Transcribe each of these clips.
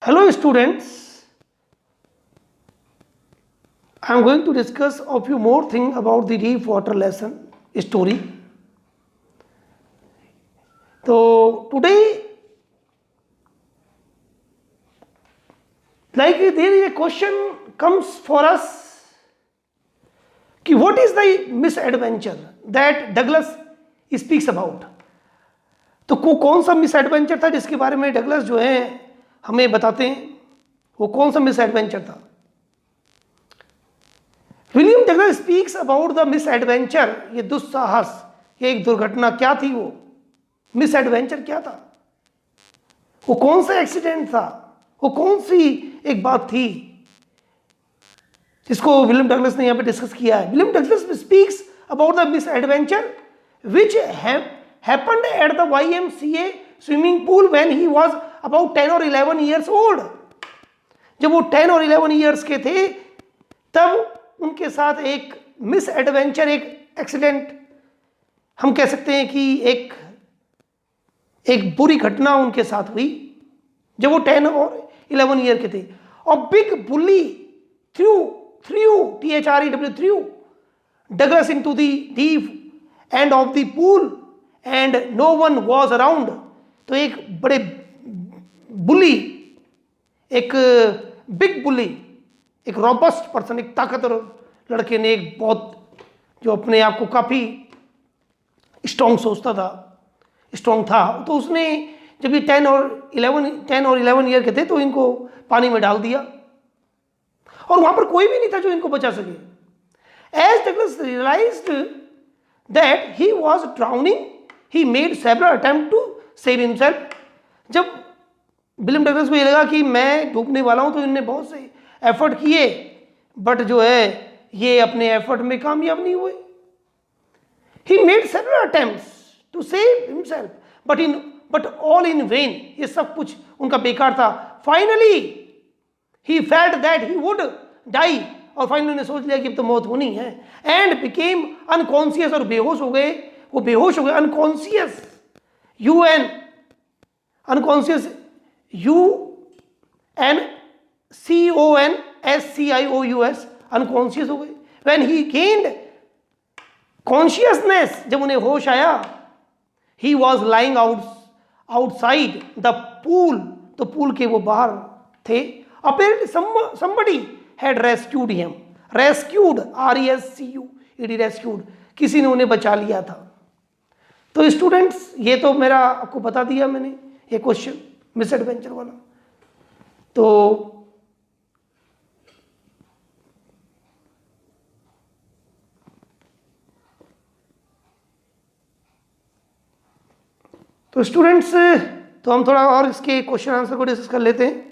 Hello students, I am going to discuss a few more things about the deep water lesson story. So today, like there is a question comes for us, कि what is the misadventure that Douglas speaks about? तो कौन सा miss adventure था जिसके बारे में Douglas जो है हमें बताते हैं, वो कौन सा मिस एडवेंचर था? William Douglas speaks about the miss adventure, ये दुस्साहस, ये एक दुर्घटना क्या थी? वो मिस एडवेंचर क्या था? वो कौन सा एक्सीडेंट था? वो कौन सी एक बात थी जिसको विलियम डगलस ने यहां पे डिस्कस किया है? William Douglas speaks about the miss adventure which happened at the YMCA swimming pool when he was about 10 or 11 years old. जब वो 10 और 11 years के थे तब उनके साथ एक मिस एडवेंचर, एक एक्सीडेंट हम कह सकते हैं कि एक बुरी घटना उनके साथ हुई जब वो 10 और 11 ईयर के थे. और big bully through THREW Douglas into the deep end of the pool and no one was around. तो एक बड़े बुली, एक बिग बुली, एक रॉबस्ट पर्सन, एक ताकतवर लड़के ने, एक बहुत जो अपने आप को काफ़ी स्ट्रॉन्ग सोचता था, स्ट्रॉन्ग था, तो उसने जब ये 10 और 11 ईयर के थे तो इनको पानी में डाल दिया और वहां पर कोई भी नहीं था जो इनको बचा सके. As Douglas realized that he was drowning, he made several attempts to save himself. जब विलियम डगलस को ये लगा कि मैं डूबने वाला हूं तो इन्होंने बहुत से एफर्ट किए, बट जो है ये अपने एफर्ट में कामयाब नहीं हुए. He made several attempts to save himself, but all in vain. ये सब कुछ उनका बेकार था. Finally, he felt that he would die. और फाइनली ने सोच लिया कि अब तो मौत होनी है. एंड बिकेम अनकॉन्शियस, और बेहोश हो गए. वो बेहोश हो गए. अनकॉन्शियस, अनकॉन्शियस, UNCONSCIOUS, अनकॉन्शियस हो गए. व्हेन ही गेन्ड कॉन्शियसनेस, जब उन्हें होश आया, he was lying outside the pool, तो पूल के वो बाहर थे. Apparently somebody had rescued him. Rescued, RESCUED, rescued, किसी ने उन्हें बचा लिया था. तो स्टूडेंट्स, ये तो मेरा आपको बता दिया मैंने, ये क्वेश्चन मिस एडवेंचर वाला. तो स्टूडेंट्स, तो हम थोड़ा और इसके क्वेश्चन आंसर को डिस्कस कर लेते हैं.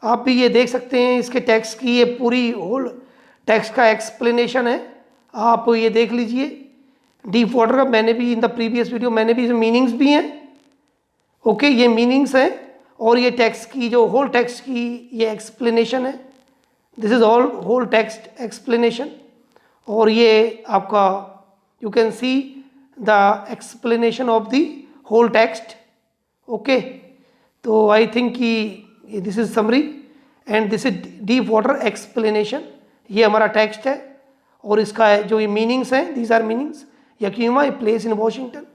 आप भी ये देख सकते हैं, इसके टेक्स्ट की ये पूरी होल टेक्स्ट का एक्सप्लेनेशन है, आप ये देख लीजिए. डीप वाटर का मैंने भी इन द प्रीवियस वीडियो मैंने भी मीनिंग्स भी हैं. ओके, ये मीनिंग्स हैं और ये टेक्स्ट की जो होल टेक्स्ट की ये एक्सप्लेनेशन है. This is all whole text explanation. और ये आपका you can see the explanation of the whole text. Okay, तो आई थिंक कि this is summary and this is deep water explanation. ये हमारा टेक्स्ट है और इसका जो ये मीनिंग्स हैं, these are meanings. Yakima, a place in Washington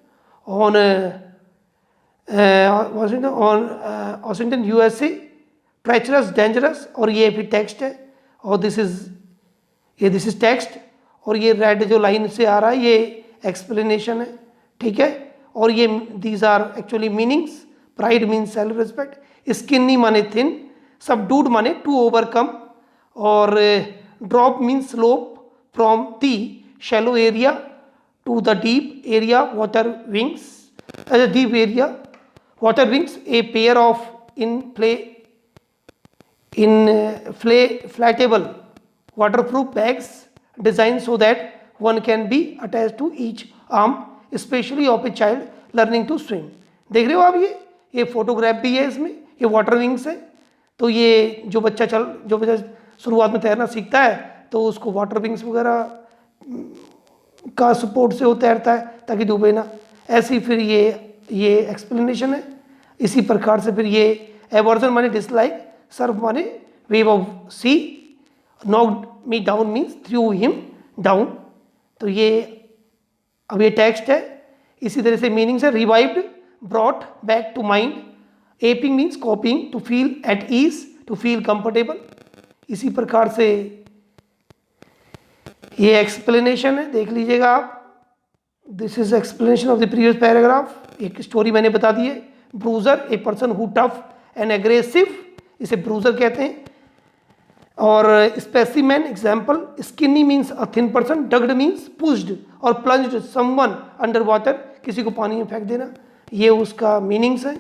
Washington USA, treacherous, dangerous. और ये फिर टेक्स्ट है और दिस इज टेक्स्ट. और ये रेड जो लाइन से आ रहा है ये एक्सप्लेनेशन है. ठीक है, और ये these are actually meanings. Pride means self respect, skinny माने थिन, सबडूड माने टू ओवरकम, और drop means slope from the shallow area to the deep area water wings. Deep area water wings, a pair of inflatable waterproof bags designed so that one can be attached to each arm, especially of a child learning to swim. देख रहे हो आप, ये photograph भी है इसमें, ये water wings है. तो ये जो बच्चा शुरुआत में तैरना सीखता है तो उसको वाटर विंग्स वगैरह का सपोर्ट से वो तैरता है ताकि डूबे ना. ऐसी फिर ये एक्सप्लेनेशन है. इसी प्रकार से फिर ये एवर्जन माने डिसलाइक, सर्फ माने wave of sea, knocked me down means threw him down. तो ये अब ये टेक्स्ट है। इसी तरह से मीनिंग्स है revived, brought back to mind, aping means copying, to feel at ease, to feel comfortable. इसी प्रकार से ये एक्सप्लेनेशन है, देख लीजिएगा आप। This is explanation of the previous paragraph. एक स्टोरी मैंने बता दी है। Bruiser a person who tough and aggressive, इसे ब्रूजर कहते हैं। और specimen example, skinny means a thin person, ducked means pushed और प्लंज्ड समवन अंडर वाटर, किसी को पानी में फेंक देना, ये उसका मीनिंग्स है।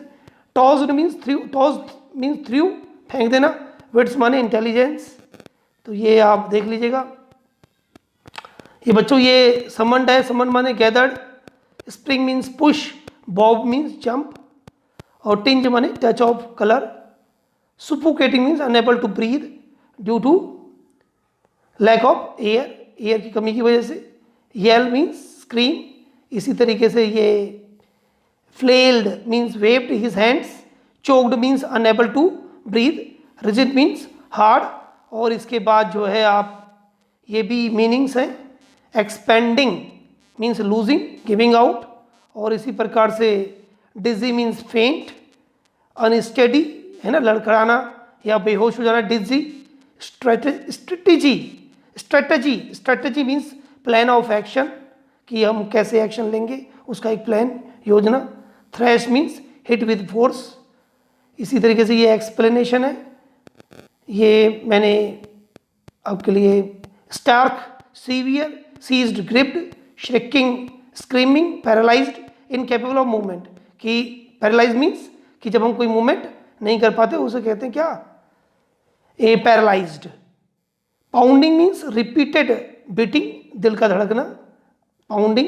Tossed means through, tossed means through, फेंक देना। विट्स माने इंटेलिजेंस। तो ये आप देख लीजिएगा। ये बच्चों ये समन्ड है, समन्ड माने gathered. Spring means push, bob means jump, और टिंज माने touch of colour. Suffocating means unable to breathe due to lack of air, air की कमी की वजह से। Yell means scream. इसी तरीके से ये flailed means waved his hands, choked means unable to breathe, rigid means hard. और इसके बाद जो है आप ये भी मीनिंग्स हैं। Expanding means losing, giving out. और इसी प्रकार से डिजी मीन्स फेंट, अनस्टेडी है ना, लड़खड़ाना या बेहोश हो जाना, dizzy. Strategy, strategy, strategy means plan of action, कि हम कैसे एक्शन लेंगे, उसका एक प्लान, योजना। Thrash means hit with force. इसी तरीके से ये एक्सप्लेनेशन है। ये मैंने आपके लिए stark, severe, seized, gripped, shrieking, screaming, paralysed, incapable of movement, कि पैरालाइज मीन्स कि जब हम कोई मूवमेंट नहीं कर पाते उसे कहते हैं क्या, a paralysed. Pounding means repeated beating, दिल का धड़कना, पाउंडिंग।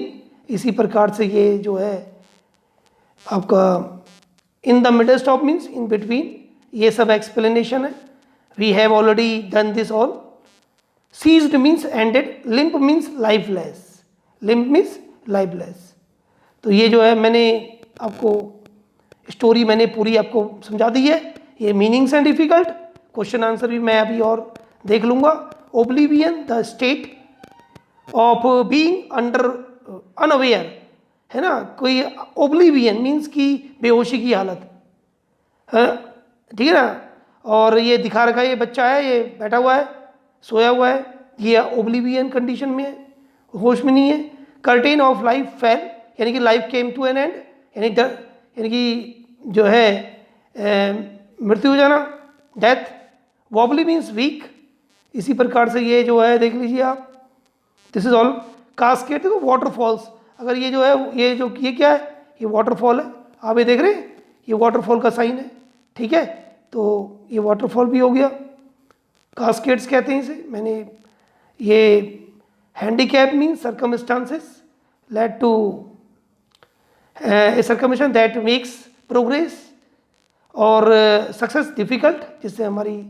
इसी प्रकार से ये जो है आपका in the midst of means in between, ये सब एक्सप्लेनेशन है। We have already done this all. Ceased means ended, limp means lifeless, limp means lifeless. तो ये जो है मैंने आपको स्टोरी मैंने पूरी आपको समझा दी है। ये meanings and difficult, question answer भी मैं अभी और देख लूँगा। Oblivion the state of being under unaware, है ना, कोई ओब्लिवियन मीन्स की बेहोशी की हालत है, ठीक है ना। और ये दिखा रखा है, ये बच्चा है, ये बैठा हुआ है, सोया हुआ है, ये ओब्लिवियन कंडीशन में है, होश में नहीं है। कर्टेन ऑफ लाइफ फेल, यानी कि life came to an end, यानी कि जो है मृत्यु हो जाना, डेथ। Wobbly means week. इसी प्रकार से ये जो है देख लीजिए आप, दिस इज ऑल। कास्केट देखो, वाटरफॉल्स, अगर ये जो है ये क्या है, ये वाटरफॉल है, आप ये देख रहे हैं, ये वाटरफॉल का साइन है, ठीक है। तो ये वाटरफॉल भी हो गया, कास्केट्स कहते हैं इसे। मैंने ये handicap means circumstances led to a circumstance that makes progress, और सक्सेस डिफिकल्ट, जिससे हमारी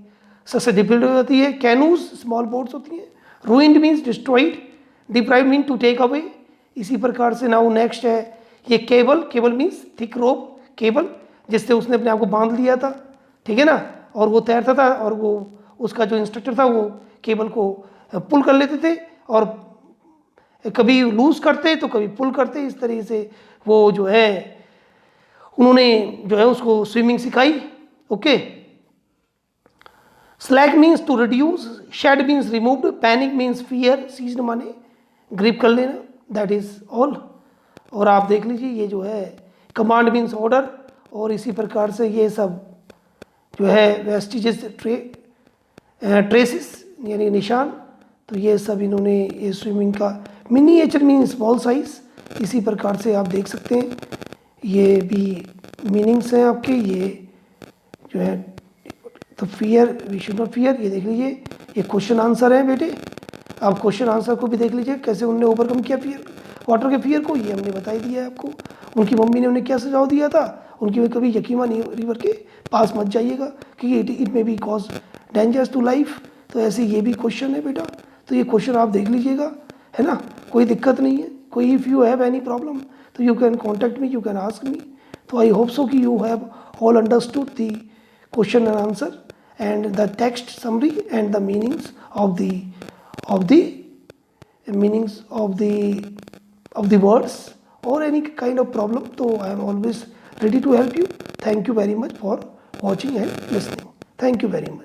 सक्सेस डिफिकल्ट हो जाती है। कैनूज स्मॉल बोट्स होती हैं। Ruined means destroyed, deprived mean to take away. इसी प्रकार से नाउ नेक्स्ट है ये cable, cable means thick rope, cable जिससे उसने अपने आप को बांध लिया था, ठीक है ना, और वो तैरता था, और वो उसका जो इंस्ट्रक्टर था वो केबल को पुल कर लेते थे, और कभी लूज करते तो कभी पुल करते। इस तरीके से वो जो है उन्होंने जो है उसको स्विमिंग सिखाई। Okay. Slack means to reduce, shed means removed, panic means fear, seized माने ग्रिप कर लेना, दैट इज ऑल। और आप देख लीजिए ये जो है कमांड मीन्स ऑर्डर, और इसी प्रकार से ये सब जो है वेस्टिजेस, ट्रेसिस यानी निशान। तो ये सब इन्होंने ये स्विमिंग का मिनिएचर मीन स्मॉल साइज, इसी प्रकार से आप देख सकते हैं। ये भी मीनिंग्स हैं आपके, ये जो है तो fear, we should not fear, ये देख लीजिए, ये क्वेश्चन आंसर है बेटे। आप क्वेश्चन आंसर को भी देख लीजिए, कैसे उन्होंने ओवरकम किया फियर, वाटर के फियर को, ये हमने बता ही दिया है आपको। उनकी मम्मी ने उन्हें क्या सुझाव दिया था, उनकी कभी यकीमा रिवर के पास मत जाइएगा क्योंकि it may be cause dangerous to life. तो ऐसे ये भी क्वेश्चन है बेटा, तो ये क्वेश्चन आप देख लीजिएगा, है ना, कोई दिक्कत नहीं है। कोई if you have any problem तो you can contact me, you can ask me. तो आई होप सो कि you have all understood the question and answer, and the text summary and the meanings of the meanings of the words or any kind of problem. So I am always ready to help you. Thank you very much for watching and listening. Thank you very much.